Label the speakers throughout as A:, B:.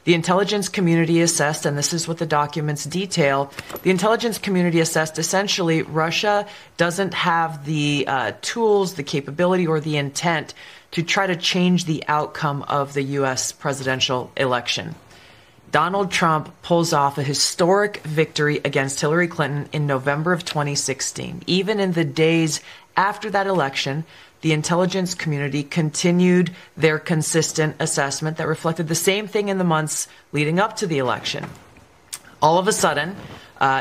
A: The intelligence community assessed, and this is what the documents detail, the intelligence community assessed essentially Russia doesn't have the tools, the capability, or the intent to try to change the outcome of the U.S. presidential election. Donald Trump pulls off a historic victory against Hillary Clinton in November of 2016. Even in the days after that election, the intelligence community continued their consistent assessment that reflected the same thing in the months leading up to the election. All of a sudden,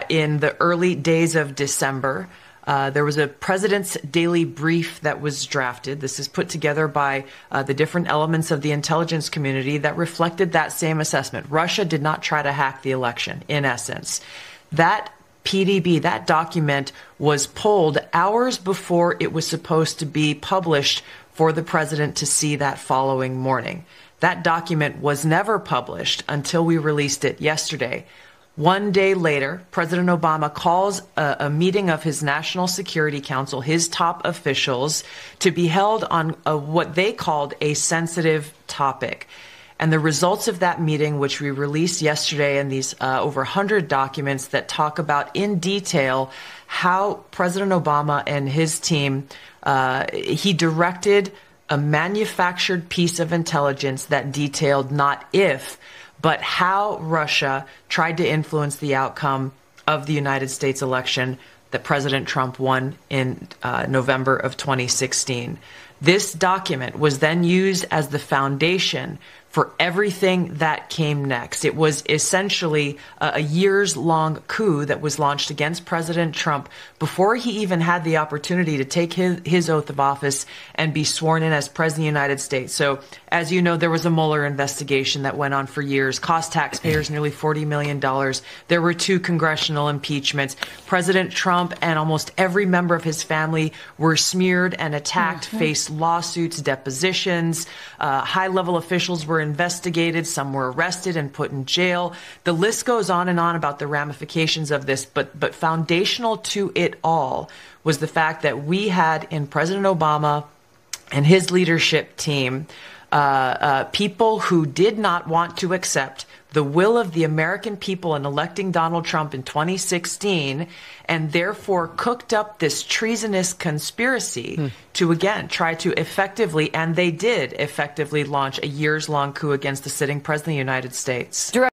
A: in the early days of December, there was a president's daily brief that was drafted. This is put together by the different elements of the intelligence community that reflected that same assessment. Russia did not try to hack the election, in essence. That PDB, that document, was pulled hours before it was supposed to be published for the president to see that following morning. That document was never published until we released it yesterday. One day later, President Obama calls a meeting of his National Security Council, his top officials, to be held on what they called a sensitive topic. And the results of that meeting, which we released yesterday, and these over 100 documents that talk about in detail how President Obama and his team, he directed a manufactured piece of intelligence that detailed not if, but how Russia tried to influence the outcome of the United States election that President Trump won in November of 2016. This document was then used as the foundation for everything that came next. It was essentially a years-long coup that was launched against President Trump before he even had the opportunity to take his oath of office and be sworn in as President of the United States. So, as you know, there was a Mueller investigation that went on for years, cost taxpayers nearly $40 million. There were 2 congressional impeachments. President Trump and almost every member of his family were smeared and attacked, faced lawsuits, depositions. High-level officials were investigated, some were arrested and put in jail. The list goes on and on about the ramifications of this, but foundational to it all was the fact that we had in President Obama and his leadership team people who did not want to accept the will of the American people in electing Donald Trump in 2016, and therefore cooked up this treasonous conspiracy to, again, try to effectively, and they did effectively, launch a years-long coup against the sitting president of the United States.